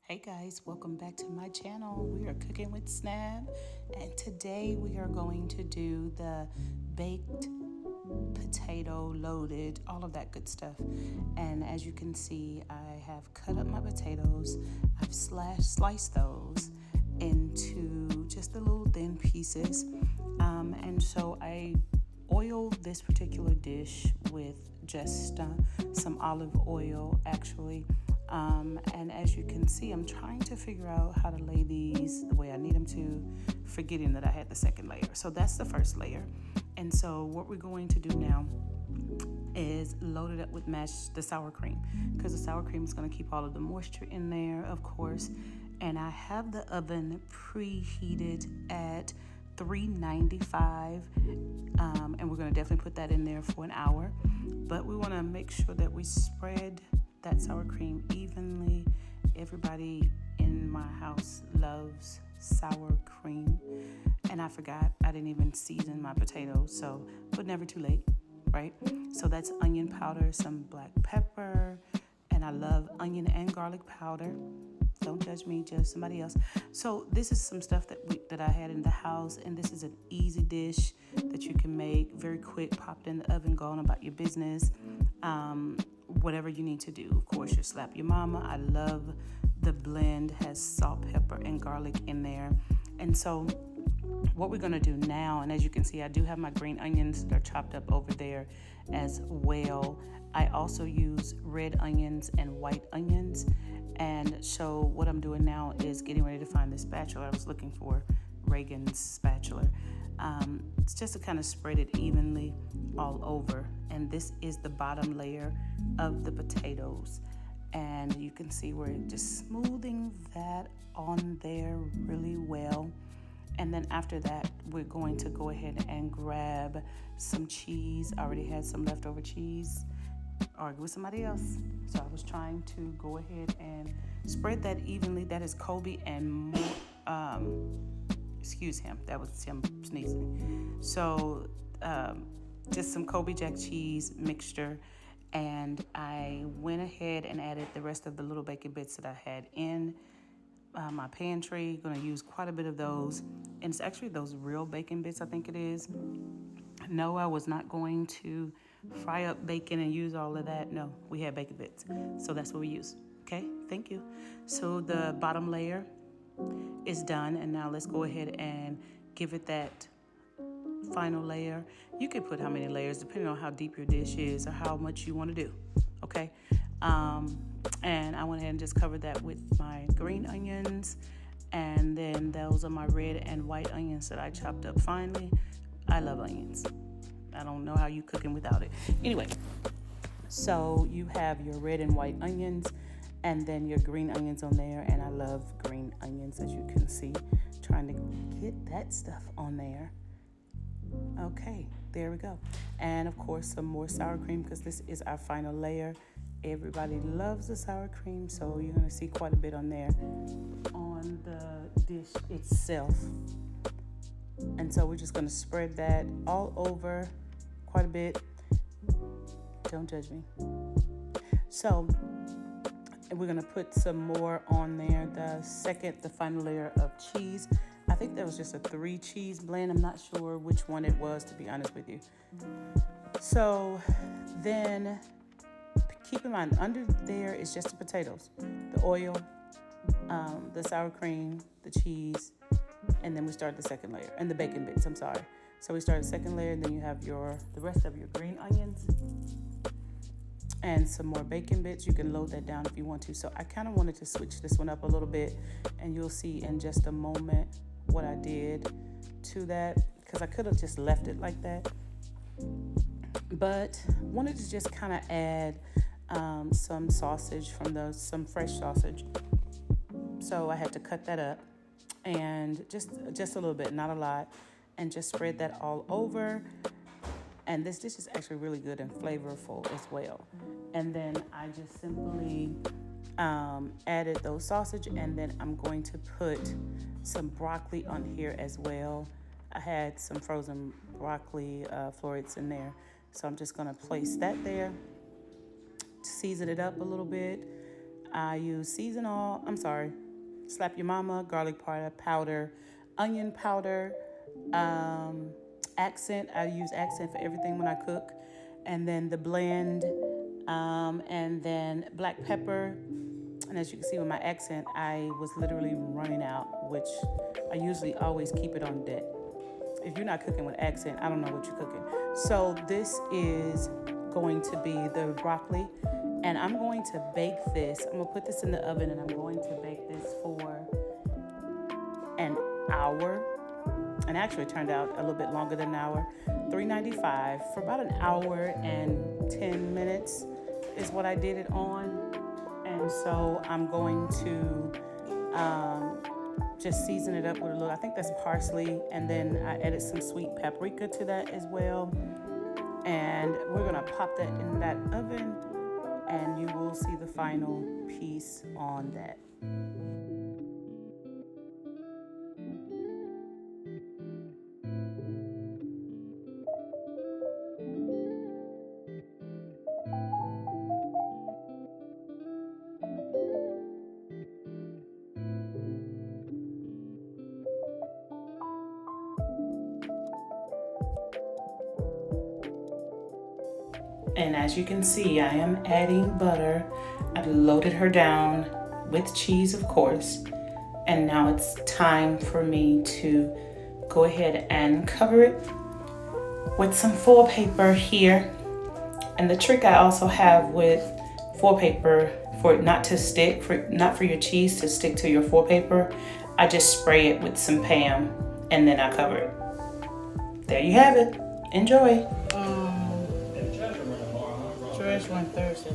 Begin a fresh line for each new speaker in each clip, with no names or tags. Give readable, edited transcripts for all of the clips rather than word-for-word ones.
Hey guys, welcome back to my channel. We are cooking with Snabb, and today we are going to do the baked potato loaded, all of that good stuff. And as you can see, I have cut up my potatoes. I've sliced those into just the little thin pieces. And so I oiled this particular dish with just some olive oil actually. And as you can see, I'm trying to figure out how to lay these the way I need them to, forgetting that I had the second layer. So that's the first layer. And so what we're going to do now is load it up with the sour cream, because the sour cream is going to keep all of the moisture in there, of course. And I have the oven preheated at 395, and we're going to definitely put that in there for an hour. But we want to make sure that we spread that sour cream evenly. Everybody in my house loves sour cream, and I forgot I didn't even season my potatoes, so but never too late, right? So that's onion powder, some black pepper, and I love onion and garlic powder. Don't judge me, judge somebody else. So this is some stuff that I had in the house, and this is an easy dish that you can make very quick. Pop it in the oven, go on about your business. Whatever you need to do. Of course, you slap your mama. I love the blend, has salt, pepper, and garlic in there. And so what we're going to do now, and as you can see, I do have my green onions that are chopped up over there as well. I also use red onions and white onions. And so what I'm doing now is getting ready to find the spatula I was looking for, Reagan's spatula. It's just to kind of spread it evenly all over. And this is the bottom layer of the potatoes. And you can see we're just smoothing that on there really well. And then after that, we're going to go ahead and grab some cheese. I already had some leftover cheese. Argue with somebody else. So I was trying to go ahead and spread that evenly. That is Kobe and more. Excuse him, that was him sneezing. So just some Kobe Jack cheese mixture, and I went ahead and added the rest of the little bacon bits that I had in my pantry. Going to use quite a bit of those, and it's actually those real bacon bits, I think it is. No, I was not going to fry up bacon and use all of that. No, we had bacon bits, so that's what we use. Okay, thank you. So the bottom layer is done, and now let's go ahead and give it that final layer. You can put how many layers depending on how deep your dish is or how much you want to do. Okay, and I went ahead and just covered that with my green onions, and then those are my red and white onions that I chopped up finely. I love onions. I don't know how you cooking without it. Anyway, so you have your red and white onions, and then your green onions on there, and I love green onions, as you can see. Trying to get that stuff on there. Okay, there we go. And of course, some more sour cream, because this is our final layer. Everybody loves the sour cream, so you're going to see quite a bit on there on the dish itself. And so we're just going to spread that all over quite a bit. Don't judge me. So we're going to put some more on there. The final layer of cheese. I think that was just a 3 cheese blend. I'm not sure which one it was, to be honest with you. So then keep in mind, under there is just the potatoes, the oil, the sour cream, the cheese, and then we start the second layer, and the bacon bits, I'm sorry. So we start the second layer, and then you have the rest of your green onions and some more bacon bits. You can load that down if you want to. So I kind of wanted to switch this one up a little bit, and you'll see in just a moment what I did to that, because I could have just left it like that, but wanted to just kind of add some sausage some fresh sausage. So I had to cut that up, and just a little bit, not a lot, and just spread that all over. And this dish is actually really good and flavorful as well. And then I just simply added those sausage, and then I'm going to put some broccoli on here as well. I had some frozen broccoli florets in there, so I'm just going to place that there, season it up a little bit. I use Slap Your Mama, garlic powder, onion powder, accent. I use accent for everything when I cook. And then the blend, and then black pepper. And as you can see with my accent, I was literally running out, which I usually always keep it on deck. If you're not cooking with accent, I don't know what you're cooking. So this is going to be the broccoli, and I'm going to bake this. I'm gonna put this in the oven, and I'm going to bake this for an hour. And actually it turned out a little bit longer than an hour. 395 for about an hour and 10 minutes is what I did it on. And so I'm going to just season it up with a little, I think that's parsley, and then I added some sweet paprika to that as well. And we're gonna pop that in that oven, and you will see the final piece on that. And as you can see, I am adding butter. I've loaded her down with cheese, of course. And now it's time for me to go ahead and cover it with some foil paper here. And the trick I also have with foil paper, for it not to stick, not for your cheese to stick to your foil paper, I just spray it with some Pam and then I cover it. There you have it. Enjoy. Trash went Thursday.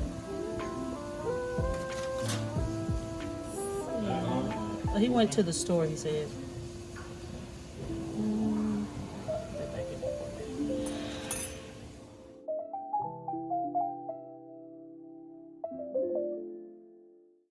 He went to the store, he said.